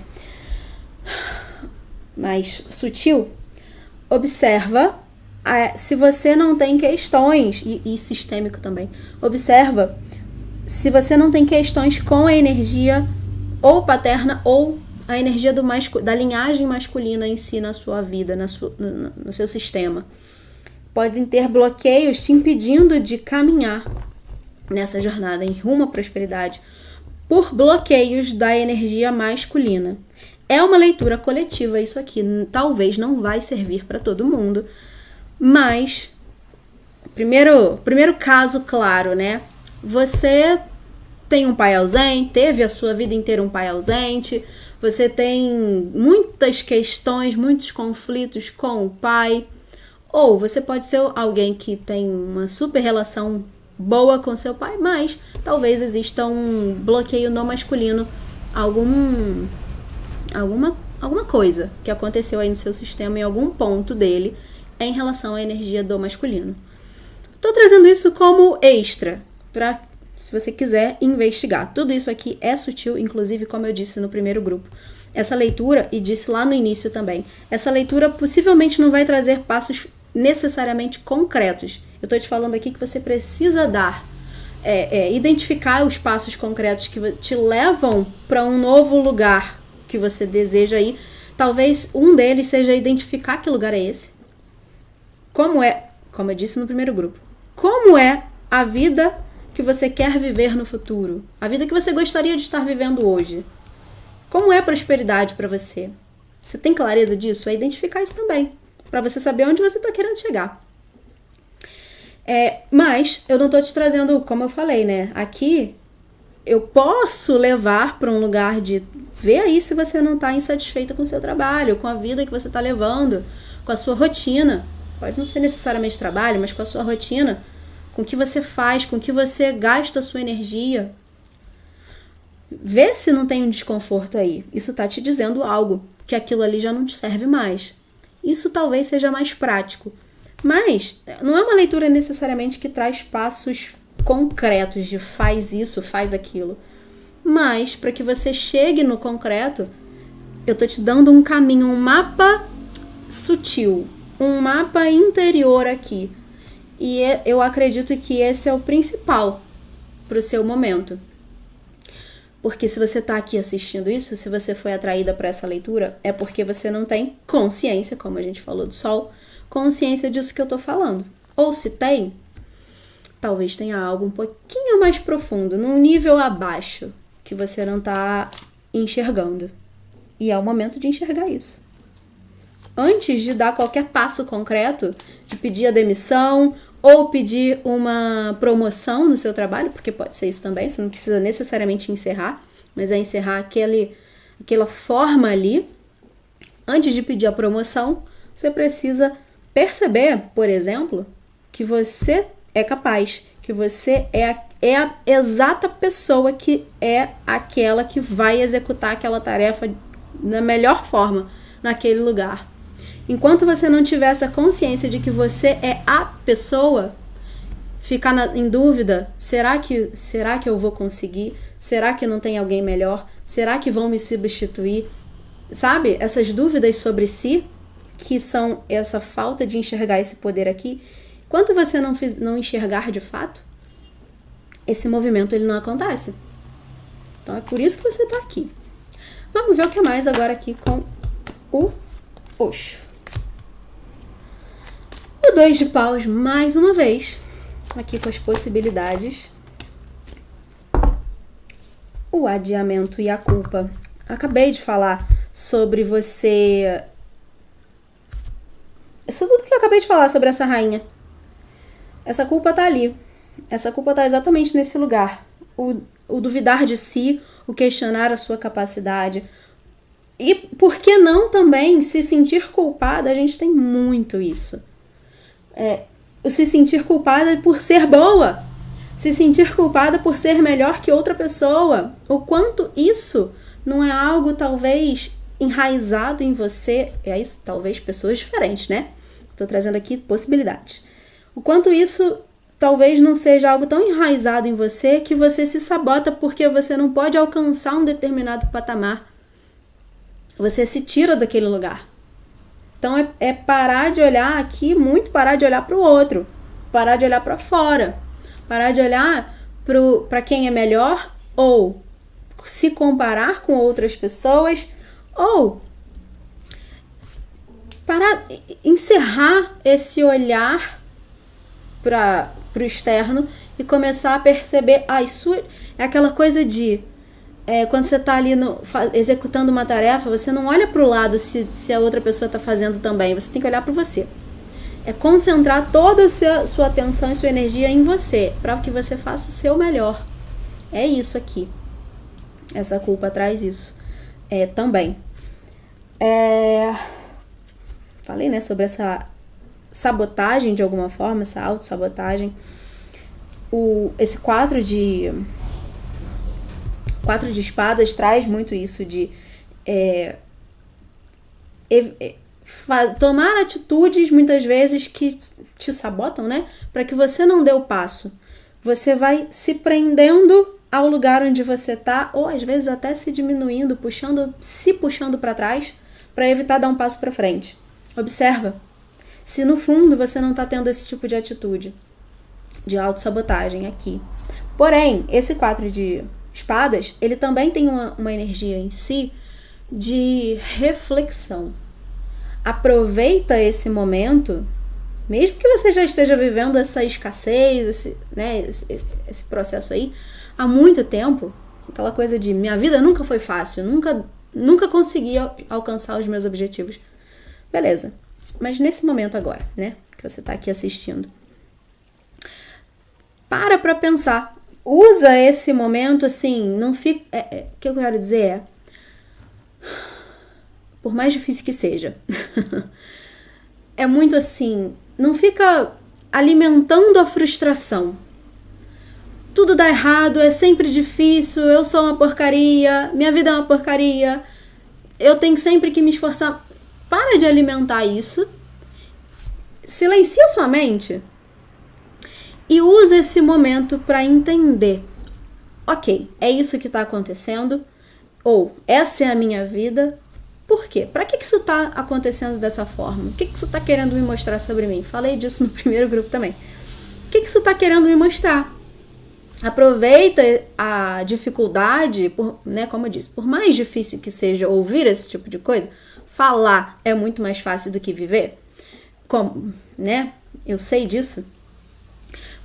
Mais sutil. Observa se você não tem questões, e sistêmico também, observa se você não tem questões com a energia ou paterna ou a energia da linhagem masculina em si na sua vida, no seu sistema. Podem ter bloqueios te impedindo de caminhar nessa jornada em rumo à prosperidade por bloqueios da energia masculina. É uma leitura coletiva isso aqui, talvez não vai servir para todo mundo, mas primeiro caso claro, né? Você tem um pai ausente, teve a sua vida inteira um pai ausente, você tem muitas questões, muitos conflitos com o pai, ou você pode ser alguém que tem uma super relação boa com seu pai, mas talvez exista um bloqueio no masculino, alguma coisa que aconteceu aí no seu sistema, em algum ponto dele, em relação à energia do masculino. Estou trazendo isso como extra, para, se você quiser, investigar. Tudo isso aqui é sutil, inclusive, como eu disse no primeiro grupo. Essa leitura, e disse lá no início também, essa leitura possivelmente não vai trazer passos necessariamente concretos. Eu estou te falando aqui que você precisa identificar os passos concretos que te levam para um novo lugar que você deseja ir. Talvez um deles seja identificar que lugar é esse. Como eu disse no primeiro grupo, como é a vida que você quer viver no futuro? A vida que você gostaria de estar vivendo hoje? Como é a prosperidade para você? Você tem clareza disso? É identificar isso também, para você saber onde você está querendo chegar. Mas eu não estou te trazendo, como eu falei, né? Aqui eu posso levar para um lugar de ver aí se você não está insatisfeita com o seu trabalho, com a vida que você está levando, com a sua rotina. Pode não ser necessariamente trabalho, mas com a sua rotina, com o que você faz, com o que você gasta a sua energia. Vê se não tem um desconforto aí. Isso está te dizendo algo, que aquilo ali já não te serve mais. Isso talvez seja mais prático. Mas não é uma leitura necessariamente que traz passos concretos de faz isso, faz aquilo. Mas para que você chegue no concreto, eu estou te dando um caminho, um mapa sutil, um mapa interior aqui. E eu acredito que esse é o principal para o seu momento. Porque se você está aqui assistindo isso, se você foi atraída para essa leitura, é porque você não tem consciência, como a gente falou do sol, consciência disso que eu estou falando. Ou se tem, talvez tenha algo um pouquinho mais profundo, num nível abaixo, que você não está enxergando. E é o momento de enxergar isso. Antes de dar qualquer passo concreto, de pedir a demissão ou pedir uma promoção no seu trabalho, porque pode ser isso também, você não precisa necessariamente encerrar, mas é encerrar aquela forma ali. Antes de pedir a promoção, você precisa perceber, por exemplo, que você é capaz, que você é a exata pessoa que é aquela que vai executar aquela tarefa da melhor forma naquele lugar. Enquanto você não tiver essa consciência de que você é a pessoa, ficar em dúvida, será que eu vou conseguir? Será que não tem alguém melhor? Será que vão me substituir? Sabe? Essas dúvidas sobre si, que são essa falta de enxergar esse poder aqui, enquanto você não enxergar de fato, esse movimento ele não acontece. Então é por isso que você está aqui. Vamos ver o que mais agora aqui com o Osho. O 2 de paus, mais uma vez, aqui com as possibilidades. O adiamento e a culpa. Acabei de falar sobre você... Isso tudo que eu acabei de falar sobre essa rainha. Essa culpa tá ali. Essa culpa tá exatamente nesse lugar. O duvidar de si, o questionar a sua capacidade. E por que não também se sentir culpada? A gente tem muito isso. Se sentir culpada por ser boa. Se sentir culpada por ser melhor que outra pessoa. O quanto isso não é algo talvez enraizado em você. E aí talvez pessoas diferentes, né? Estou trazendo aqui possibilidades. O quanto isso talvez não seja algo tão enraizado em você que você se sabota porque você não pode alcançar um determinado patamar. Você se tira daquele lugar. Então é parar de olhar aqui, muito parar de olhar para o outro. Parar de olhar para fora. Parar de olhar para quem é melhor ou se comparar com outras pessoas ou parar, encerrar esse olhar para o externo e começar a perceber isso é aquela coisa de quando você está ali executando uma tarefa, você não olha para o lado se a outra pessoa está fazendo também, você tem que olhar para você. É concentrar toda a sua atenção e sua energia em você, para que você faça o seu melhor. É isso aqui. Essa culpa traz isso também. Falei, né, sobre essa sabotagem de alguma forma, essa autossabotagem. Esse 4 de espadas traz muito isso de tomar atitudes muitas vezes que te sabotam, né? Para que você não dê o passo. Você vai se prendendo ao lugar onde você tá, ou às vezes até se diminuindo, se puxando para trás, para evitar dar um passo para frente. Observa. Se no fundo você não tá tendo esse tipo de atitude de autossabotagem aqui. Porém, esse 4 de espadas, ele também tem uma energia em si de reflexão. Aproveita esse momento, mesmo que você já esteja vivendo essa escassez, esse processo aí, há muito tempo, aquela coisa de minha vida nunca foi fácil, nunca consegui alcançar os meus objetivos. Beleza, mas nesse momento agora, né, que você está aqui assistindo, para pensar, usa esse momento assim, não fica, o que eu quero dizer por mais difícil que seja, é muito assim, não fica alimentando a frustração. Tudo dá errado, é sempre difícil, eu sou uma porcaria, minha vida é uma porcaria, eu tenho sempre que me esforçar. Para de alimentar isso, silencia sua mente e usa esse momento para entender. Ok, é isso que está acontecendo, ou essa é a minha vida. Por quê? Para que isso está acontecendo dessa forma? O que isso está querendo me mostrar sobre mim? Falei disso no primeiro grupo também. O que isso está querendo me mostrar? Aproveita a dificuldade, como eu disse, por mais difícil que seja ouvir esse tipo de coisa, falar é muito mais fácil do que viver. Como, né? Eu sei disso.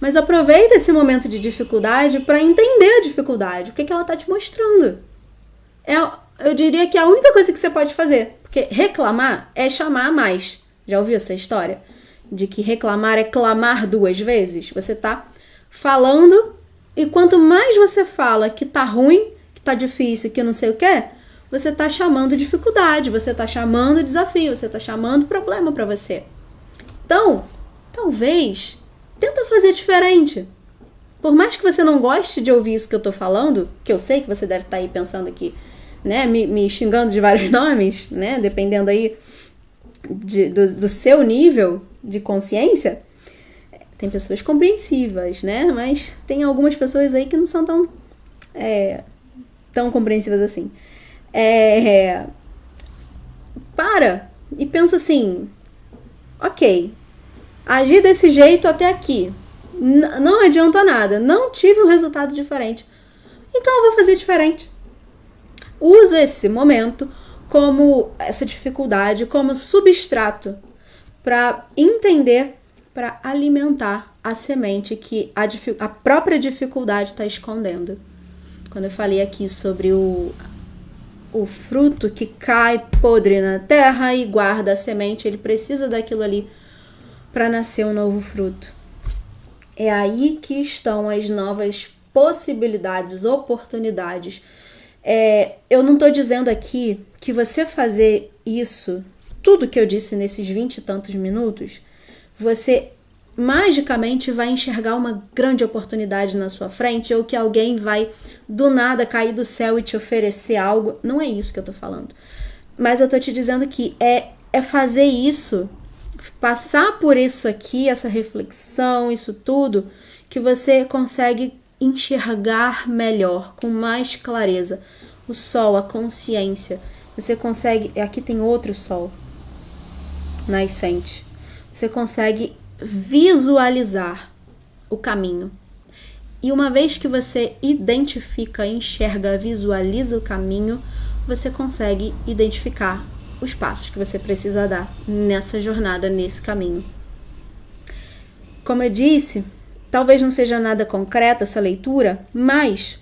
Mas aproveita esse momento de dificuldade para entender a dificuldade. O que ela está te mostrando? Eu diria que é a única coisa que você pode fazer. Porque reclamar é chamar mais. Já ouviu essa história? De que reclamar é clamar 2 vezes? Você tá falando e quanto mais você fala que tá ruim, que tá difícil, que não sei o que, você tá chamando dificuldade, você tá chamando desafio, você tá chamando problema para você. Então, talvez, tenta fazer diferente. Por mais que você não goste de ouvir isso que eu tô falando, que eu sei que você deve estar aí pensando aqui, né, me xingando de vários nomes, né, dependendo aí do seu nível de consciência. Tem pessoas compreensivas, né, mas tem algumas pessoas aí que não são tão compreensivas assim. Para e pensa assim, ok, agi desse jeito até aqui, não adiantou nada, não tive um resultado diferente, então eu vou fazer diferente. Usa esse momento, como essa dificuldade, como substrato para entender, para alimentar a semente que a própria dificuldade está escondendo. Quando eu falei aqui sobre o fruto que cai podre na terra e guarda a semente, ele precisa daquilo ali para nascer um novo fruto. É aí que estão as novas possibilidades, oportunidades. Eu não estou dizendo aqui que você fazer isso, tudo que eu disse nesses 20 e tantos minutos, você magicamente vai enxergar uma grande oportunidade na sua frente, ou que alguém vai do nada cair do céu e te oferecer algo. Não é isso que eu tô falando. Mas eu tô te dizendo que é fazer isso, passar por isso aqui, essa reflexão, isso tudo, que você consegue enxergar melhor, com mais clareza. O sol, a consciência. Você consegue... Aqui tem outro sol nascente. Você consegue visualizar o caminho. E uma vez que você identifica, enxerga, visualiza o caminho, você consegue identificar os passos que você precisa dar nessa jornada, nesse caminho. Como eu disse, talvez não seja nada concreta essa leitura, mas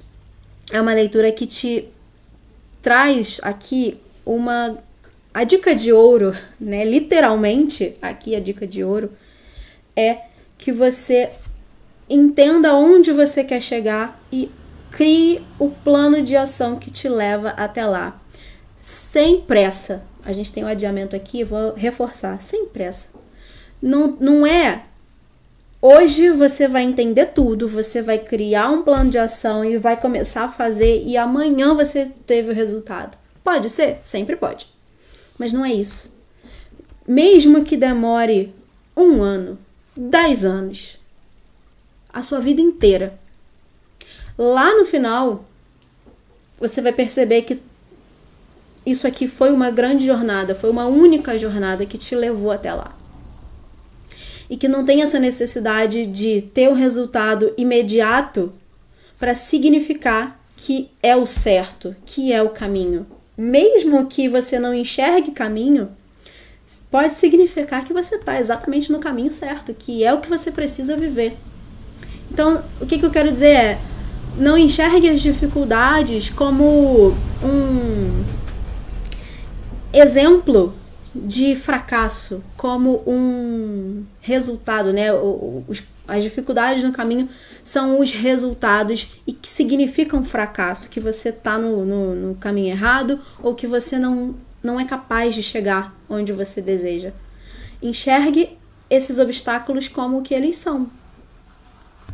é uma leitura que te traz aqui a dica de ouro, né? Literalmente, aqui a dica de ouro é que você entenda onde você quer chegar e crie o plano de ação que te leva até lá. Sem pressa. A gente tem um adiamento aqui, vou reforçar. Sem pressa. Não é... Hoje você vai entender tudo, você vai criar um plano de ação e vai começar a fazer e amanhã você teve o resultado. Pode ser? Sempre pode. Mas não é isso. Mesmo que demore 1 ano, 10 anos, a sua vida inteira, lá no final, você vai perceber que isso aqui foi uma grande jornada, foi uma única jornada que te levou até lá. E que não tem essa necessidade de ter um resultado imediato para significar que é o certo, que é o caminho. Mesmo que você não enxergue caminho, pode significar que você está exatamente no caminho certo, que é o que você precisa viver. Então, o que eu quero dizer é, não enxergue as dificuldades como um exemplo de fracasso, como um resultado, né? As dificuldades no caminho são os resultados e que significam fracasso, que você está no caminho errado ou que você não é capaz de chegar onde você deseja. Enxergue esses obstáculos como o que eles são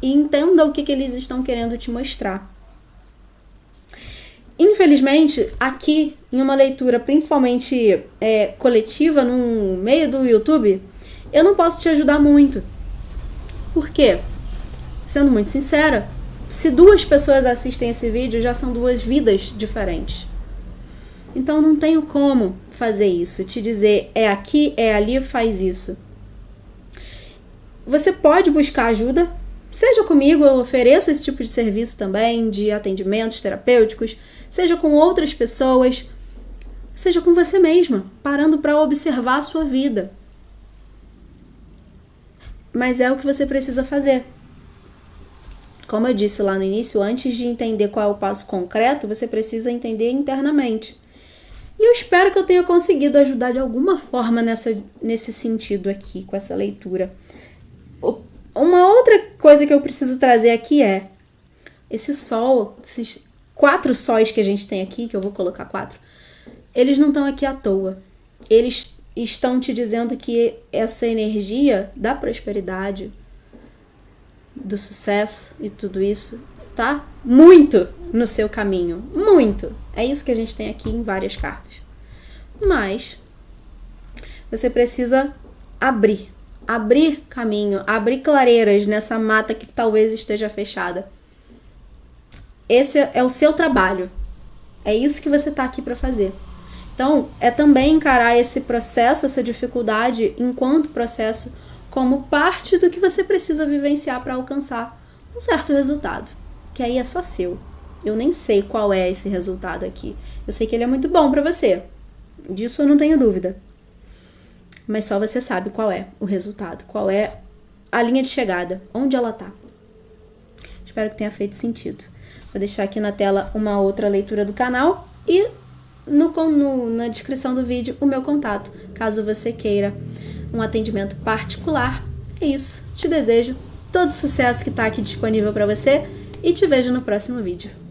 e entenda o que eles estão querendo te mostrar. Infelizmente, aqui em uma leitura principalmente coletiva, no meio do YouTube, eu não posso te ajudar muito. Por quê? Sendo muito sincera, se 2 pessoas assistem esse vídeo, já são 2 vidas diferentes. Então não tenho como fazer isso, te dizer é aqui, é ali, faz isso. Você pode buscar ajuda, seja comigo, eu ofereço esse tipo de serviço também, de atendimentos terapêuticos, seja com outras pessoas, seja com você mesma, parando para observar a sua vida. Mas é o que você precisa fazer. Como eu disse lá no início, antes de entender qual é o passo concreto, você precisa entender internamente. E eu espero que eu tenha conseguido ajudar de alguma forma nesse sentido aqui, com essa leitura. Uma outra coisa que eu preciso trazer aqui é esse sol, esses 4 sóis que a gente tem aqui, que eu vou colocar 4, eles não estão aqui à toa. Eles estão te dizendo que essa energia da prosperidade, do sucesso e tudo isso tá? Muito no seu caminho, muito. É isso que a gente tem aqui em várias cartas. Mas você precisa abrir caminho, abrir clareiras nessa mata que talvez esteja fechada. Esse é o seu trabalho. É isso que você tá aqui para fazer. Então, é também encarar esse processo, essa dificuldade, enquanto processo, como parte do que você precisa vivenciar para alcançar um certo resultado, que aí é só seu. Eu nem sei qual é esse resultado aqui. Eu sei que ele é muito bom para você. Disso eu não tenho dúvida. Mas só você sabe qual é o resultado, qual é a linha de chegada, onde ela tá. Espero que tenha feito sentido. Vou deixar aqui na tela uma outra leitura do canal e na descrição do vídeo o meu contato, caso você queira um atendimento particular. É isso. Te desejo todo sucesso que está aqui disponível para você e te vejo no próximo vídeo.